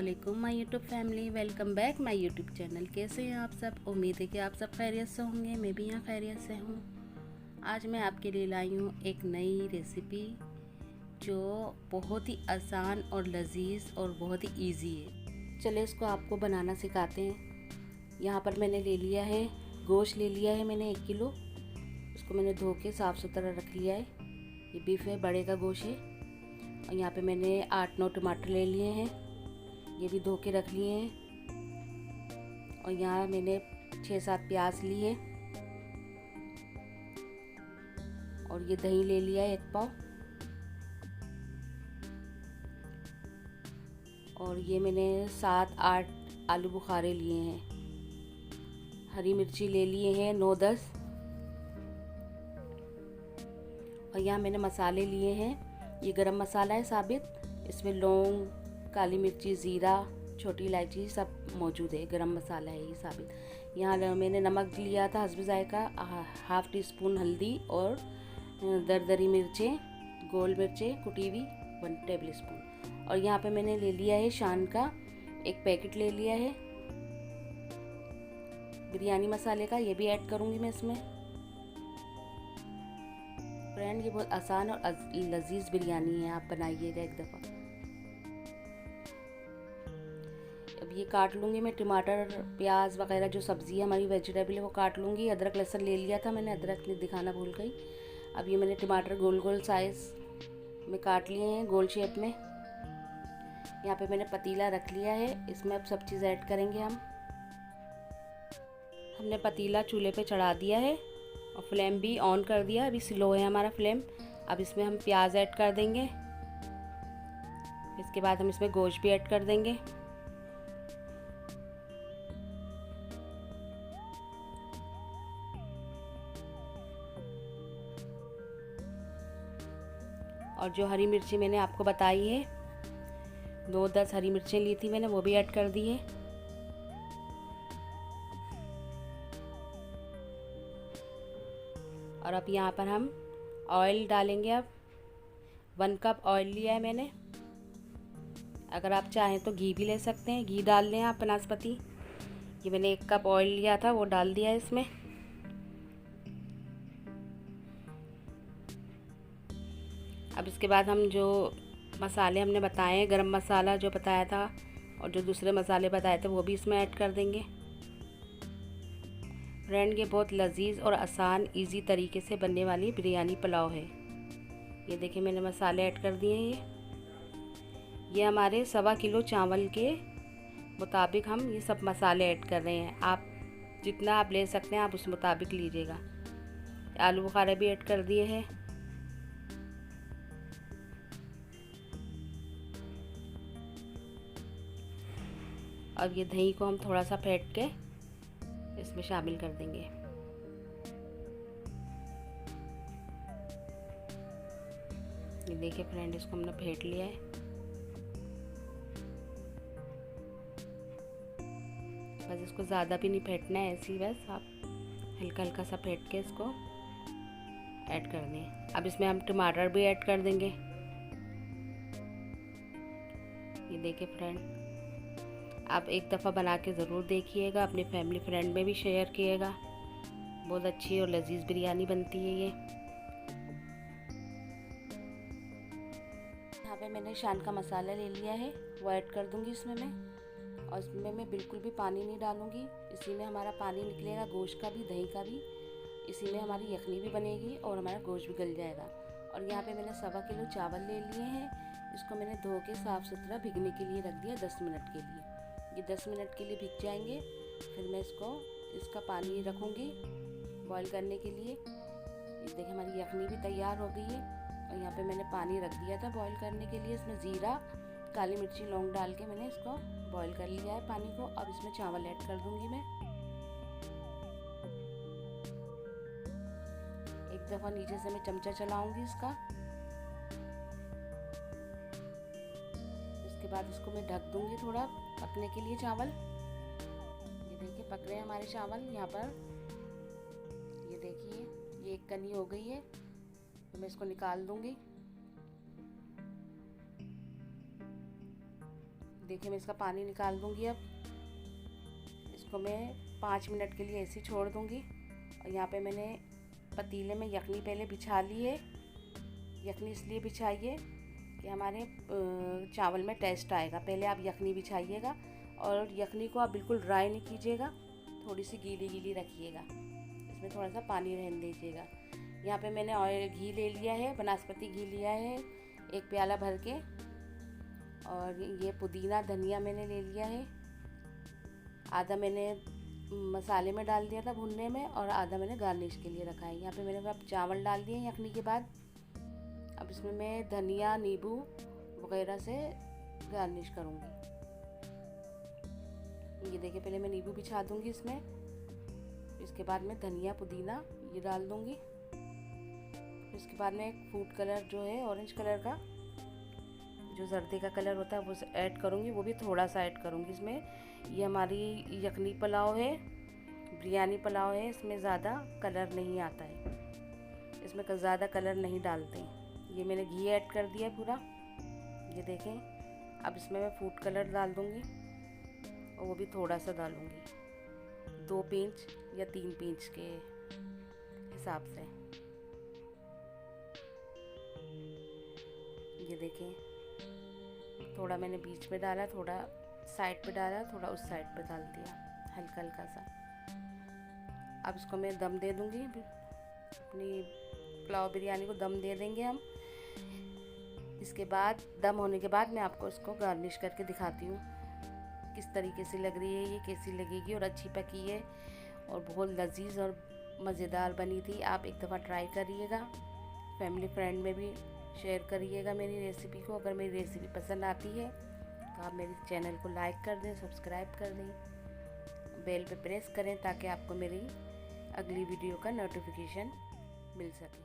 अस्सलामुअलैकुम my YouTube family, welcome back my YouTube channel. कैसे हैं आप सब? उम्मीद है कि आप सब खैरियत से होंगे। मैं भी यहाँ खैरियत से हूँ। आज मैं आपके लिए लाई हूँ एक नई रेसिपी जो बहुत ही आसान और लजीज और बहुत ही इजी है। चलिए इसको आपको बनाना सिखाते हैं। यहाँ पर मैंने ले लिया है गोश्त, ले लिया है मैंने 1 किलो। इसको मैंने धो के साफ़ सुथरा रख लिया है। ये बीफ है, बड़े का गोश्त है। और यहाँ पे मैंने 8-9 टमाटर ले लिए हैं, ये भी धो के रख लिए हैं। और यहाँ मैंने 6-7 प्याज लिए। और ये दही ले लिया है 1 पाव। और ये मैंने 7-8 आलू बुखारे लिए हैं। हरी मिर्ची ले लिए हैं 9-10। और यहाँ मैंने मसाले लिए हैं। ये गरम मसाला है साबित, इसमें लौंग, काली मिर्ची, ज़ीरा, छोटी इलायची सब मौजूद है। गरम मसाला है ये साबित। यहाँ मैंने नमक लिया था हस्ब ज़ायका, 1/2 टीस्पून हल्दी और दरदरी मिर्चें, गोल मिर्चें कुटी हुई 1 टेबल स्पून। और यहाँ पे मैंने ले लिया है शान का 1 पैकेट ले लिया है बिरयानी मसाले का, ये भी ऐड करूँगी मैं इसमें। फ्रेंड, ये बहुत आसान और लजीज बिरयानी है, आप बनाइएगा एक दफ़ा। अब ये काट लूँगी मैं टमाटर, प्याज वगैरह जो सब्ज़ी है हमारी वेजिटेबल है वो काट लूँगी। अदरक लहसुन ले लिया था मैंने, अदरक नहीं दिखाना भूल गई। अब ये मैंने टमाटर गोल गोल साइज़ में काट लिए हैं, गोल शेप में। यहाँ पे मैंने पतीला रख लिया है, इसमें अब सब चीज़ ऐड करेंगे हम। हमने पतीला चूल्हे पे चढ़ा दिया है और फ्लेम भी ऑन कर दिया। अभी स्लो है हमारा फ्लेम। अब इसमें हम प्याज ऐड कर देंगे। इसके बाद हम इसमें गोश्त भी ऐड कर देंगे। और जो हरी मिर्ची मैंने आपको बताई है, 9-10 हरी मिर्चें ली थी मैंने, वो भी ऐड कर दी है। और अब यहाँ पर हम ऑयल डालेंगे। अब 1 कप ऑयल लिया है मैंने। अगर आप चाहें तो घी भी ले सकते हैं, घी डाल लें आप बनास्पति। ये मैंने 1 कप ऑयल लिया था, वो डाल दिया है इसमें। अब इसके बाद हम जो मसाले हमने बताए हैं, गरम मसाला जो बताया था और जो दूसरे मसाले बताए थे वो भी इसमें ऐड कर देंगे। फ्रेंड, ये बहुत लजीज और आसान इजी तरीके से बनने वाली बिरयानी पुलाव है। ये देखिए मैंने मसाले ऐड कर दिए हैं। ये हमारे 1.25 किलो चावल के मुताबिक हम ये सब मसाले ऐड कर रहे हैं। आप जितना आप ले सकते हैं आप उस मुताबिक लीजिएगा। आलू बुखारे भी ऐड कर दिए हैं। अब ये दही को हम थोड़ा सा फेंट के इसमें शामिल कर देंगे। ये देखिए फ्रेंड, इसको हमने फेंट लिया है। बस इसको ज़्यादा भी नहीं फेंटना है, ऐसे ही बस आप हल्का हल्का सा फेंट के इसको ऐड कर दें। अब इसमें हम टमाटर भी ऐड कर देंगे। ये देखिए फ्रेंड, आप एक दफ़ा बना के ज़रूर देखिएगा, अपने फैमिली फ्रेंड में भी शेयर कीजिएगा। बहुत अच्छी और लजीज बिरयानी बनती है ये। यहाँ पे मैंने शान का मसाला ले लिया है, वो ऐड कर दूँगी इसमें मैं। और इसमें मैं बिल्कुल भी पानी नहीं डालूँगी, इसी में हमारा पानी निकलेगा, गोश्त का भी दही का भी। इसी में हमारी यखनी भी बनेगी और हमारा गोश्त भी गल जाएगा। और यहाँ पे मैंने 1.25 किलो चावल ले लिए हैं। इसको मैंने धो के साफ़ सुथरा भिगने के लिए रख दिया 10 मिनट के लिए। ये 10 मिनट के लिए भिग जाएंगे। फिर मैं इसका पानी रखूँगी बॉईल करने के लिए। ये देखिए हमारी यखनी भी तैयार हो गई है। और यहाँ पे मैंने पानी रख दिया था बॉईल करने के लिए। इसमें ज़ीरा, काली मिर्ची, लौंग डाल के मैंने इसको बॉईल कर लिया है पानी को। अब इसमें चावल ऐड कर दूँगी मैं। एक दफ़ा नीचे से मैं चमचा चलाऊँगी इसका। इसके बाद इसको मैं ढक दूँगी थोड़ा पकने के लिए चावल। ये देखिए पक रहे हैं हमारे चावल यहाँ पर। ये देखिए ये 1 कनी हो गई है, तो मैं इसको निकाल दूँगी। देखिए मैं इसका पानी निकाल दूँगी। अब इसको मैं 5 मिनट के लिए ऐसे ही छोड़ दूँगी। और यहाँ पे मैंने पतीले में यखनी पहले बिछा ली है। यखनी इसलिए बिछाइए कि हमारे चावल में टेस्ट आएगा। पहले आप यखनी बिछाइएगा और यखनी को आप बिल्कुल ड्राई नहीं कीजिएगा, थोड़ी सी गीली गीली रखिएगा। इसमें थोड़ा सा पानी रहने दीजिएगा। यहाँ पे मैंने ऑयल घी ले लिया है, बनास्पति घी लिया है 1 प्याला भर के। और ये पुदीना धनिया मैंने ले लिया है। आधा मैंने मसाले में डाल दिया था भुनने में और आधा मैंने गार्निश के लिए रखा है। यहाँ पे मैंने अब चावल डाल दिए यखनी के बाद। अब इसमें मैं धनिया नींबू वगैरह से गार्निश करूँगी। ये देखिए पहले मैं नींबू बिछा दूँगी इसमें। इसके बाद मैं धनिया पुदीना ये डाल दूँगी। इसके बाद में एक फूड कलर जो है ऑरेंज कलर का, जो जर्दे का कलर होता है वो ऐड करूँगी, वो भी थोड़ा सा ऐड करूँगी इसमें। ये हमारी यखनी पुलाव है, बिरयानी पुलाव है, इसमें ज़्यादा कलर नहीं आता है, इसमें ज़्यादा कलर नहीं डालते हैं। ये मैंने घी ऐड कर दिया पूरा, ये देखें। अब इसमें मैं फूड कलर डाल दूँगी और वो भी थोड़ा सा डालूँगी, 2 पिंच या 3 पिंच के हिसाब से। ये देखें थोड़ा मैंने बीच में डाला, थोड़ा साइड पे डाला, थोड़ा उस साइड पे डाल दिया हल्का हल्का सा। अब इसको मैं दम दे दूँगी। अपनी पुलाव बिरयानी को दम दे देंगे हम। इसके बाद दम होने के बाद मैं आपको इसको गार्निश करके दिखाती हूँ किस तरीके से लग रही है, ये कैसी लगेगी। और अच्छी पकी है और बहुत लजीज और मज़ेदार बनी थी। आप एक दफ़ा ट्राई करिएगा, फैमिली फ्रेंड में भी शेयर करिएगा मेरी रेसिपी को। अगर मेरी रेसिपी पसंद आती है तो आप मेरे चैनल को लाइक कर दें, सब्सक्राइब कर दें, बेल पे प्रेस करें ताकि आपको मेरी अगली वीडियो का नोटिफिकेशन मिल सके।